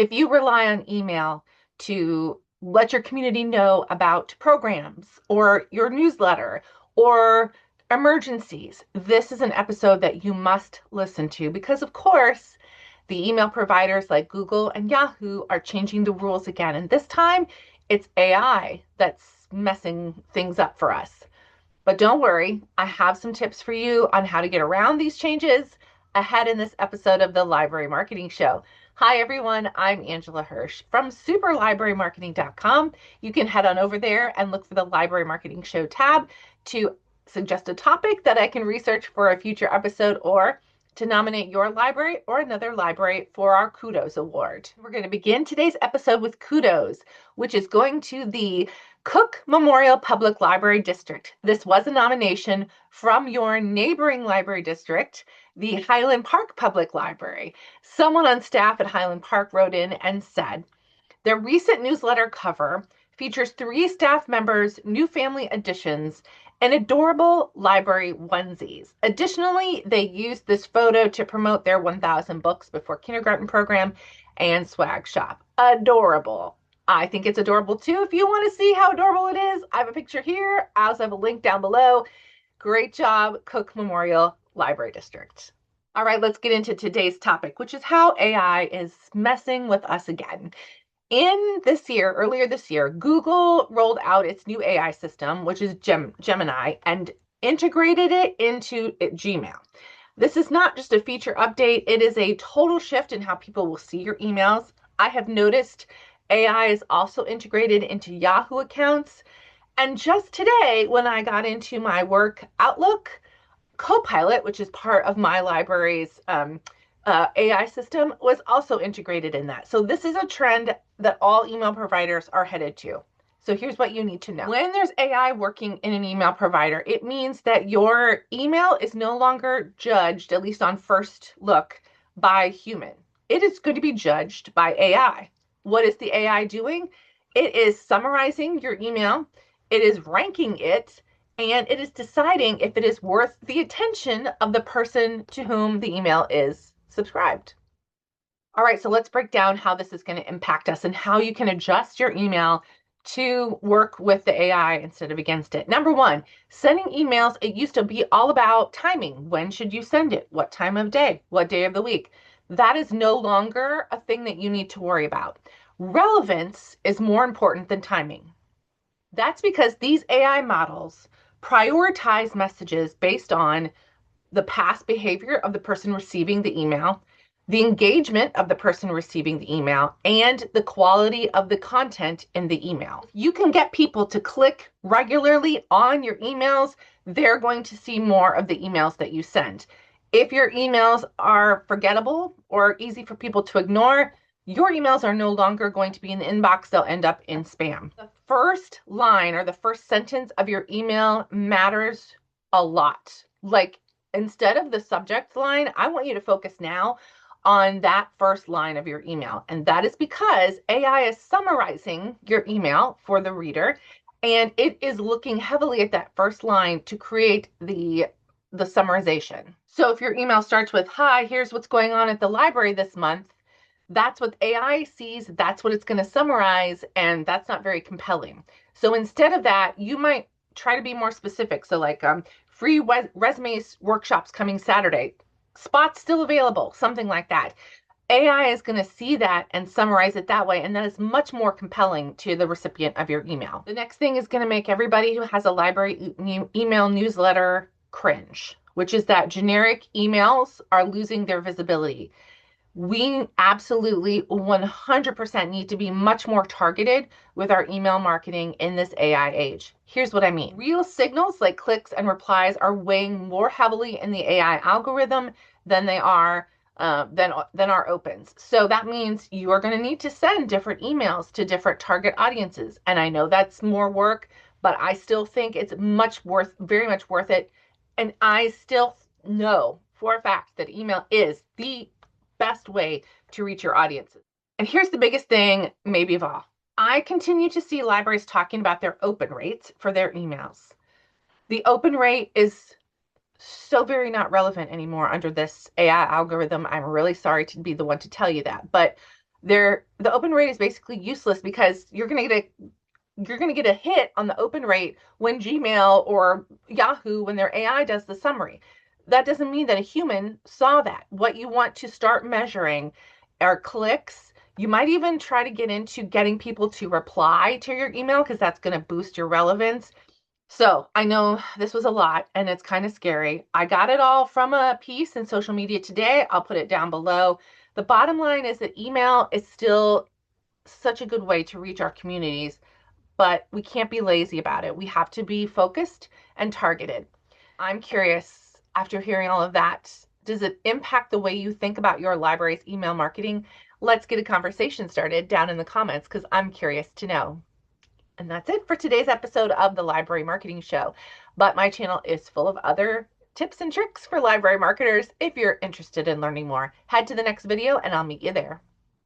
If you rely on email to let your community know about programs or your newsletter or emergencies, this is an episode that you must listen to because, of course, the email providers like Google and Yahoo are changing the rules again. And this time it's AI that's messing things up for us. But don't worry, I have some tips for you on how to get around these changes ahead in this episode of the Library Marketing Show. Hi, everyone. I'm Angela Hursh from superlibrarymarketing.com. You can head on over there and look for the Library Marketing Show tab to suggest a topic that I can research for a future episode or to nominate your library or another library for our Kudos Award. We're going to begin today's episode with Kudos, which is going to the Cook Memorial Public Library District. This was a nomination from your neighboring library district, the Highland Park Public Library. Someone on staff at Highland Park wrote in and said, their recent newsletter cover features 3 staff members' new family additions and adorable library onesies. Additionally, they used this photo to promote their 1,000 Books Before Kindergarten program and swag shop. Adorable. I think it's adorable too. If you want to see how adorable it is, I have a picture here. I also have a link down below. Great job, Cook Memorial Library District. All right, let's get into today's topic, which is how AI is messing with us again. Earlier this year, Google rolled out its new AI system, which is Gemini, and integrated it into Gmail. This is not just a feature update, it is a total shift in how people will see your emails. I have noticed AI is also integrated into Yahoo accounts. And just today, when I got into my work Outlook, Copilot, which is part of my library's AI system, was also integrated in that. So this is a trend that all email providers are headed to. So here's what you need to know. When there's AI working in an email provider, it means that your email is no longer judged, at least on first look, by human. It is going to be judged by AI. What is the AI doing? It is summarizing your email, it is ranking it, and it is deciding if it is worth the attention of the person to whom the email is subscribed. All right, so let's break down how this is going to impact us and how you can adjust your email to work with the AI instead of against it. Number 1, sending emails, it used to be all about timing. When should you send it? What time of day? What day of the week? That is no longer a thing that you need to worry about. Relevance is more important than timing. That's because these AI models prioritize messages based on the past behavior of the person receiving the email, the engagement of the person receiving the email, and the quality of the content in the email. You can get people to click regularly on your emails, they're going to see more of the emails that you send. If your emails are forgettable or easy for people to ignore, your emails are no longer going to be in the inbox, they'll end up in spam. The first line or the first sentence of your email matters a lot. Like, instead of the subject line, I want you to focus now on that first line of your email. And that is because AI is summarizing your email for the reader, and it is looking heavily at that first line to create the summarization. So if your email starts with, "Hi, here's what's going on at the library this month," that's what AI sees, that's what it's going to summarize, and that's not very compelling. So instead of that, you might try to be more specific. So like free resumes workshops coming Saturday, spots still available, something like that. AI is going to see that and summarize it that way, and that is much more compelling to the recipient of your email. The next thing is going to make everybody who has a library email newsletter cringe, which is that generic emails are losing their visibility. We absolutely 100% need to be much more targeted with our email marketing in this AI age. Here's what I mean. Real signals like clicks and replies are weighing more heavily in the AI algorithm than they are than our opens. So that means you are going to need to send different emails to different target audiences. And I know that's more work, but I still think it's very much worth it. And I still know for a fact that email is the best way to reach your audiences. And here's the biggest thing, maybe of all. I continue to see libraries talking about their open rates for their emails. The open rate is so very not relevant anymore under this AI algorithm. I'm really sorry to be the one to tell you that, but The open rate is basically useless because you're going to get a hit on the open rate when Gmail or Yahoo, when their AI does the summary. That doesn't mean that a human saw that. What you want to start measuring are clicks. You might even try to get into getting people to reply to your email because that's going to boost your relevance. So I know this was a lot and it's kind of scary. I got it all from a piece in Social Media Today. I'll put it down below. The bottom line is that email is still such a good way to reach our communities, but we can't be lazy about it. We have to be focused and targeted. I'm curious, after hearing all of that, does it impact the way you think about your library's email marketing? Let's get a conversation started down in the comments because I'm curious to know. And that's it for today's episode of the Library Marketing Show. But my channel is full of other tips and tricks for library marketers. If you're interested in learning more, head to the next video and I'll meet you there.